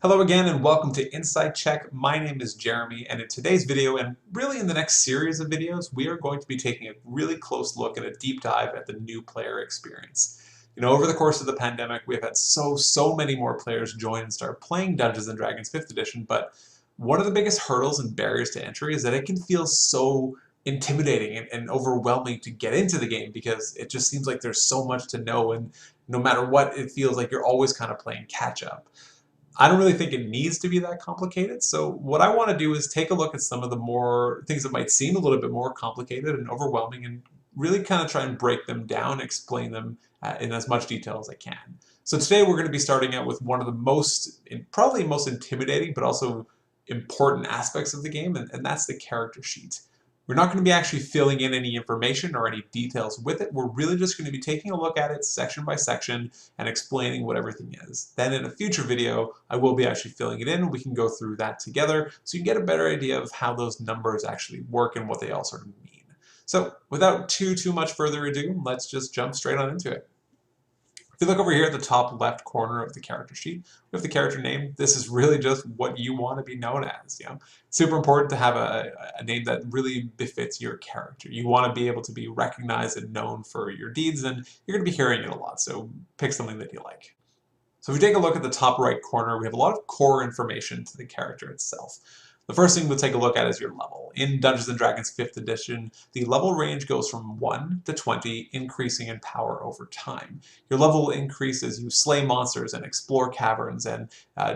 Hello again and welcome to Inside Check. My name is Jeremy, and in today's video and really in the next series of videos we are going to be taking a really close look and a deep dive at the new player experience. Over the course of the pandemic we have had so many more players join and start playing Dungeons & Dragons 5th edition, but one of the biggest hurdles and barriers to entry is that it can feel so intimidating and overwhelming to get into the game because it just seems like there's so much to know, and no matter what it feels like you're always kind of playing catch up. I don't really think it needs to be that complicated. So what I want to do is take a look at some of the more things that might seem a little bit more complicated and overwhelming and really kind of try and break them down, explain them in as much detail as I can. So today we're going to be starting out with one of the probably most intimidating, but also important aspects of the game, and that's the character sheet. We're not going to be actually filling in any information or any details with it. We're really just going to be taking a look at it section by section and explaining what everything is. Then in a future video, I will be actually filling it in. We can go through that together so you can get a better idea of how those numbers actually work and what they all sort of mean. So without too much further ado, let's just jump straight on into it. If you look over here at the top left corner of the character sheet, we have the character name. This is really just what you want to be known as. Super important to have a name that really befits your character. You want to be able to be recognized and known for your deeds, and you're going to be hearing it a lot, so pick something that you like. So if we take a look at the top right corner, we have a lot of core information to the character itself. The first thing we'll take a look at is your level. In Dungeons & Dragons 5th edition, the level range goes from 1 to 20, increasing in power over time. Your level will increase as you slay monsters and explore caverns and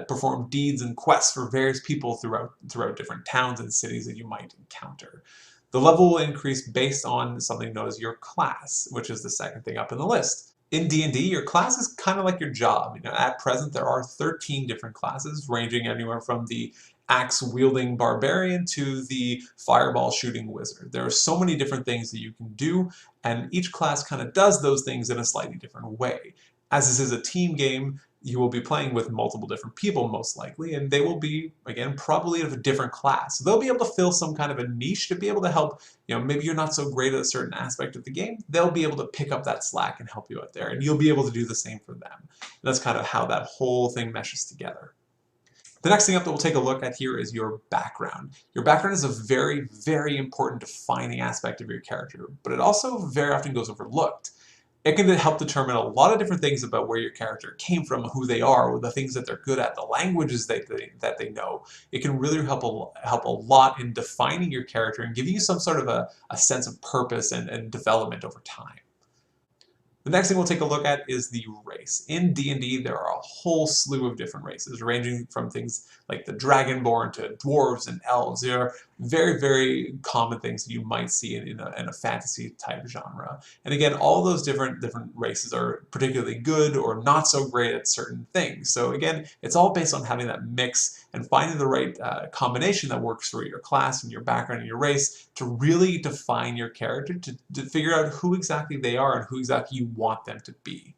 perform deeds and quests for various people throughout different towns and cities that you might encounter. The level will increase based on something known as your class, which is the second thing up in the list. In D&D, your class is kind of like your job. At present, there are 13 different classes, ranging anywhere from the axe-wielding barbarian to the fireball-shooting wizard. There are so many different things that you can do, and each class kind of does those things in a slightly different way. As this is a team game, you will be playing with multiple different people most likely, and they will be, again, probably of a different class. So they'll be able to fill some kind of a niche to be able to help, maybe you're not so great at a certain aspect of the game, they'll be able to pick up that slack and help you out there, and you'll be able to do the same for them. And that's kind of how that whole thing meshes together. The next thing up that we'll take a look at here is your background. Your background is a very important defining aspect of your character, but it also very often goes overlooked. It can help determine a lot of different things about where your character came from, who they are, the things that they're good at, the languages that they know. It can really help a lot in defining your character and giving you some sort of a sense of purpose and development over time. The next thing we'll take a look at is the race. In D&D, there are a whole slew of different races, ranging from things like the Dragonborn to dwarves and elves. They are very common things that you might see in a fantasy type genre. And again, all those different races are particularly good or not so great at certain things. So again, it's all based on having that mix and finding the right combination that works for your class and your background and your race to really define your character, to figure out who exactly they are and who exactly you want them to be.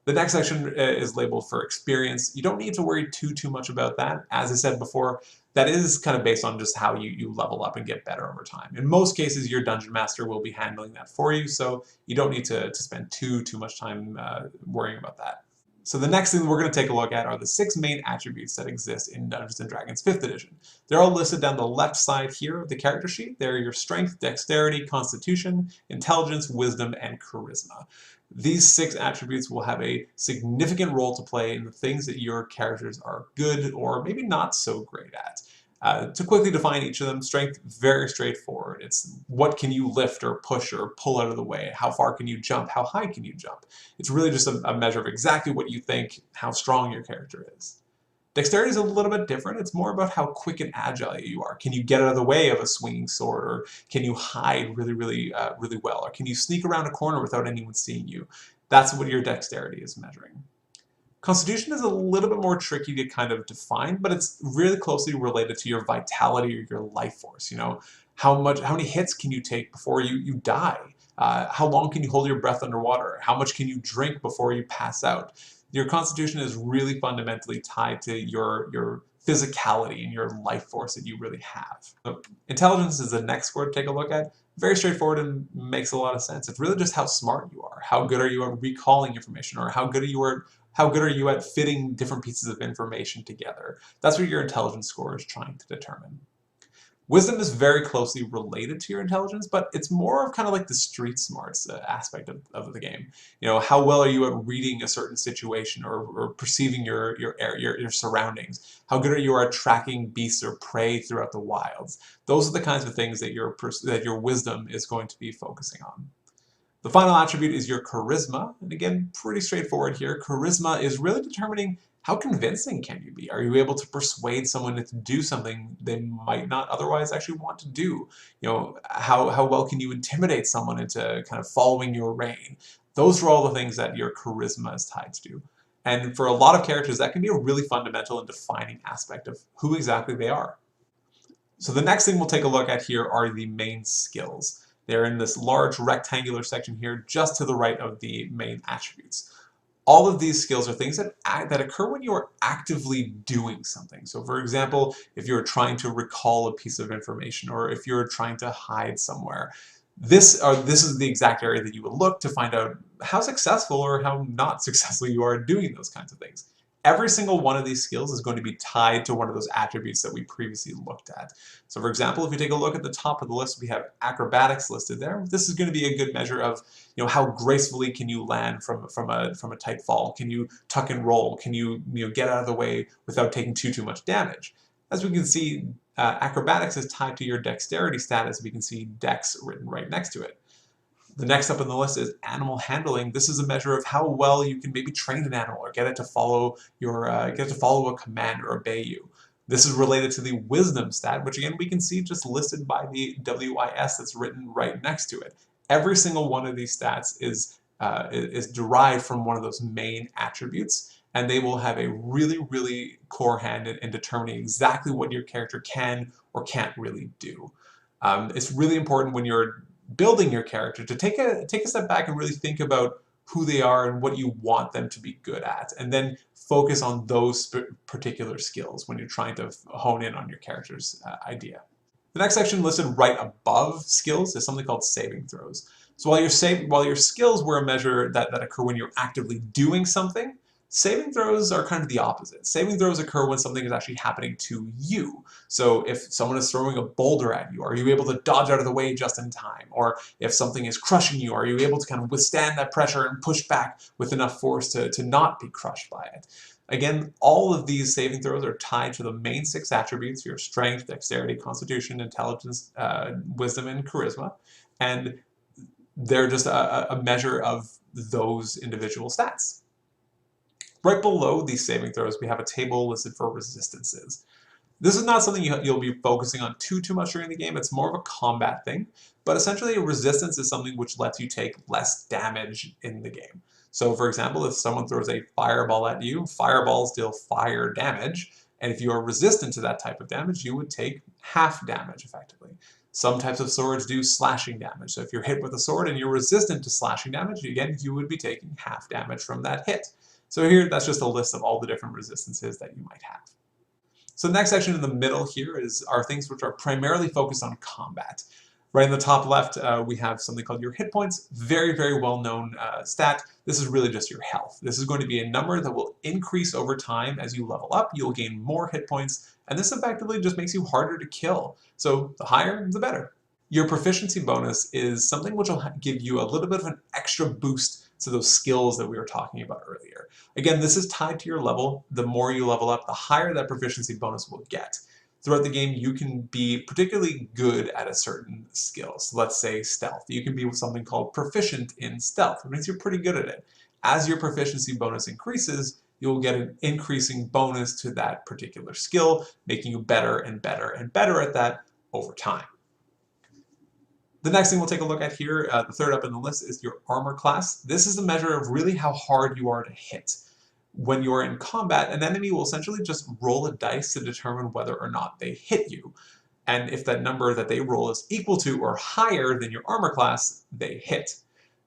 The next section is labeled for experience. You don't need to worry too much about that. As I said before, that is kind of based on just how you level up and get better over time. In most cases, your dungeon master will be handling that for you, so you don't need to spend too much time worrying about that. So the next thing we're going to take a look at are the 6 main attributes that exist in Dungeons & Dragons 5th edition. They're all listed down the left side here of the character sheet. They're your strength, dexterity, constitution, intelligence, wisdom, and charisma. These 6 attributes will have a significant role to play in the things that your characters are good or maybe not so great at. To quickly define each of them, strength, very straightforward. It's what can you lift or push or pull out of the way? How far can you jump? How high can you jump? It's really just a measure of exactly what you think, how strong your character is. Dexterity is a little bit different. It's more about how quick and agile you are. Can you get out of the way of a swinging sword, or can you hide really well, or can you sneak around a corner without anyone seeing you? That's what your dexterity is measuring. Constitution is a little bit more tricky to kind of define, but it's really closely related to your vitality or your life force. How many hits can you take before you die? How long can you hold your breath underwater? How much can you drink before you pass out? Your constitution is really fundamentally tied to your physicality and your life force that you really have. So, intelligence is the next word to take a look at. Very straightforward and makes a lot of sense. It's really just how smart you are. How good are you at recalling information, or how good are you How good are you at fitting different pieces of information together? That's what your intelligence score is trying to determine. Wisdom is very closely related to your intelligence, but it's more of kind of like the street smarts aspect of the game. How well are you at reading a certain situation or perceiving your surroundings? How good are you at tracking beasts or prey throughout the wilds? Those are the kinds of things that your wisdom is going to be focusing on. The final attribute is your charisma, and again, pretty straightforward here. Charisma is really determining how convincing can you be? Are you able to persuade someone to do something they might not otherwise actually want to do? How well can you intimidate someone into kind of following your reign? Those are all the things that your charisma is tied to. And for a lot of characters, that can be a really fundamental and defining aspect of who exactly they are. So the next thing we'll take a look at here are the main skills. They're in this large rectangular section here just to the right of the main attributes. All of these skills are things that occur when you are actively doing something. So for example, if you're trying to recall a piece of information or if you're trying to hide somewhere, this is the exact area that you would look to find out how successful or how not successful you are at doing those kinds of things. Every single one of these skills is going to be tied to one of those attributes that we previously looked at. So for example, if you take a look at the top of the list, we have acrobatics listed there. This is going to be a good measure of how gracefully can you land from a tight fall? Can you tuck and roll? Can you get out of the way without taking too much damage? As we can see, acrobatics is tied to your dexterity status. We can see dex written right next to it. The next up on the list is animal handling. This is a measure of how well you can maybe train an animal or get it to follow a command or obey you. This is related to the wisdom stat, which again we can see just listed by the WIS that's written right next to it. Every single one of these stats is derived from one of those main attributes, and they will have a really core hand in determining exactly what your character can or can't really do. It's really important when you're building your character to take a step back and really think about who they are and what you want them to be good at, and then focus on those particular skills when you're trying to hone in on your character's idea. The next section listed right above skills is something called saving throws. So while your skills were a measure that occur when you're actively doing something, saving throws are kind of the opposite. Saving throws occur when something is actually happening to you. So if someone is throwing a boulder at you, are you able to dodge out of the way just in time? Or if something is crushing you, are you able to kind of withstand that pressure and push back with enough force to not be crushed by it? Again, all of these saving throws are tied to the main 6 attributes: your strength, dexterity, constitution, intelligence, wisdom, and charisma. And they're just a measure of those individual stats. Right below these saving throws, we have a table listed for resistances. This is not something you'll be focusing on too much during the game. It's more of a combat thing, but essentially a resistance is something which lets you take less damage in the game. So for example, if someone throws a fireball at you, fireballs deal fire damage, and if you are resistant to that type of damage, you would take half damage effectively. Some types of swords do slashing damage, so if you're hit with a sword and you're resistant to slashing damage, again, you would be taking half damage from that hit. So here, that's just a list of all the different resistances that you might have. So the next section in the middle here are things which are primarily focused on combat. Right in the top left, we have something called your hit points. Very well-known stat. This is really just your health. This is going to be a number that will increase over time as you level up. You'll gain more hit points, and this effectively just makes you harder to kill. So the higher, the better. Your proficiency bonus is something which will give you a little bit of an extra boost to those skills that we were talking about earlier. Again, this is tied to your level. The more you level up, the higher that proficiency bonus will get. Throughout the game, you can be particularly good at a certain skill. So let's say stealth. You can be something called proficient in stealth. It means you're pretty good at it. As your proficiency bonus increases, you'll get an increasing bonus to that particular skill, making you better and better and better at that over time. The next thing we'll take a look at here, the third up in the list, is your armor class. This is the measure of really how hard you are to hit. When you're in combat, an enemy will essentially just roll a dice to determine whether or not they hit you. And if that number that they roll is equal to or higher than your armor class, they hit.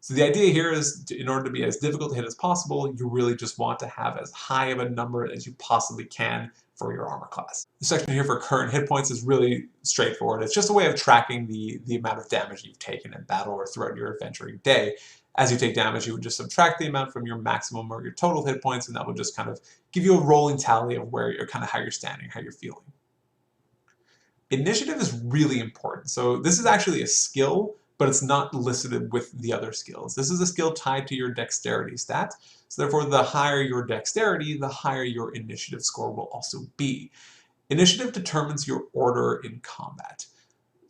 So the idea here is, in order to be as difficult to hit as possible, you really just want to have as high of a number as you possibly can for your armor class. The section here for current hit points is really straightforward. It's just a way of tracking the amount of damage you've taken in battle or throughout your adventuring day. As you take damage, you would just subtract the amount from your maximum or your total hit points, and that will just kind of give you a rolling tally of where you're kind of how you're standing, how you're feeling. Initiative is really important. So this is actually a skill, but it's not listed with the other skills. This is a skill tied to your dexterity stat. So therefore, the higher your dexterity, the higher your initiative score will also be. Initiative determines your order in combat.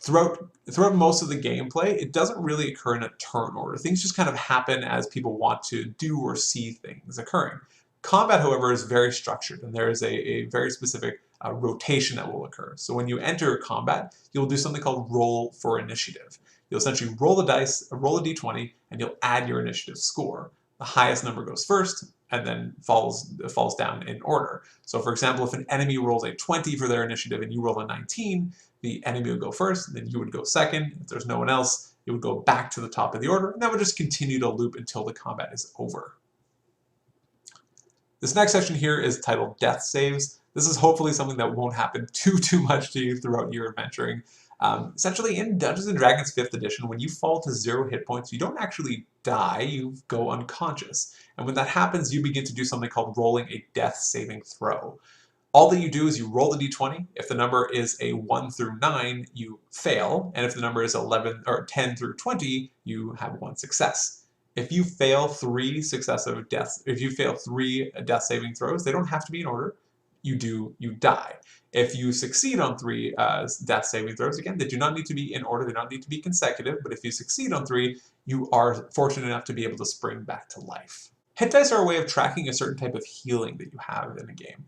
Throughout most of the gameplay, it doesn't really occur in a turn order. Things just kind of happen as people want to do or see things occurring. Combat, however, is very structured, and there is a very specific rotation that will occur. So when you enter combat, you'll do something called roll for initiative. You'll essentially roll the dice, roll a d20, and you'll add your initiative score. The highest number goes first, and then falls down in order. So for example, if an enemy rolls a 20 for their initiative and you roll a 19, the enemy would go first, then you would go second. If there's no one else, it would go back to the top of the order, and that would just continue to loop until the combat is over. This next section here is titled Death Saves. This is hopefully something that won't happen too much to you throughout your adventuring. Essentially, in Dungeons & Dragons 5th edition, when you fall to 0 hit points, you don't actually die, you go unconscious. And when that happens, you begin to do something called rolling a death saving throw. All that you do is you roll the d20. If the number is a 1 through 9, you fail. And if the number is 11 or 10 through 20, you have 1 success. If you fail 3 successive deaths, if you fail 3 death saving throws, they don't have to be in order. You die. If you succeed on 3 death saving throws, again, they do not need to be in order, they do not need to be consecutive, but if you succeed on 3, you are fortunate enough to be able to spring back to life. Hit dice are a way of tracking a certain type of healing that you have in a game.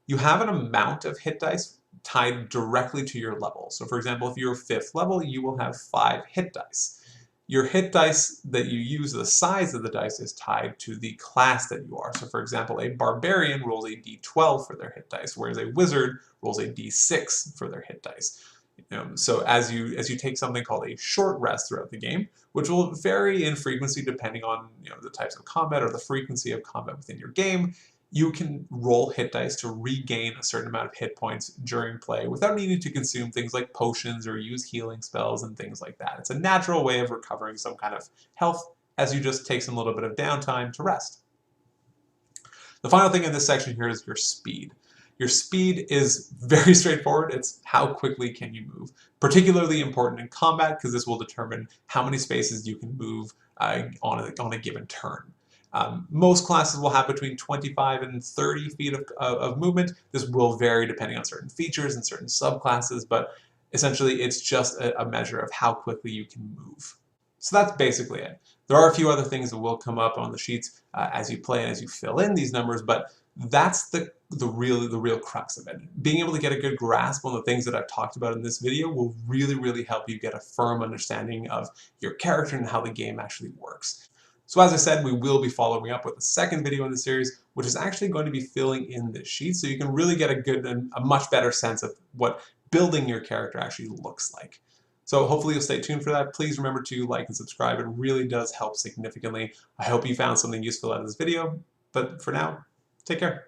You have an amount of hit dice tied directly to your level. So for example, if you're 5th level, you will have 5 hit dice. Your hit dice that you use, the size of the dice is tied to the class that you are. So for example, a barbarian rolls a d12 for their hit dice, whereas a wizard rolls a d6 for their hit dice. So as you take something called a short rest throughout the game, which will vary in frequency depending on the types of combat or the frequency of combat within your game, you can roll hit dice to regain a certain amount of hit points during play without needing to consume things like potions or use healing spells and things like that. It's a natural way of recovering some kind of health as you just take some little bit of downtime to rest. The final thing in this section here is your speed. Your speed is very straightforward. It's how quickly can you move. Particularly important in combat because this will determine how many spaces you can move on a given turn. Most classes will have between 25 and 30 feet of movement. This will vary depending on certain features and certain subclasses, but essentially it's just a measure of how quickly you can move. So that's basically it. There are a few other things that will come up on the sheets as you play and as you fill in these numbers, but that's the real crux of it. Being able to get a good grasp on the things that I've talked about in this video will really help you get a firm understanding of your character and how the game actually works. So as I said, we will be following up with a second video in the series, which is actually going to be filling in this sheet so you can really get a good and a much better sense of what building your character actually looks like. So hopefully you'll stay tuned for that. Please remember to like and subscribe. It really does help significantly. I hope you found something useful out of this video, but for now, take care.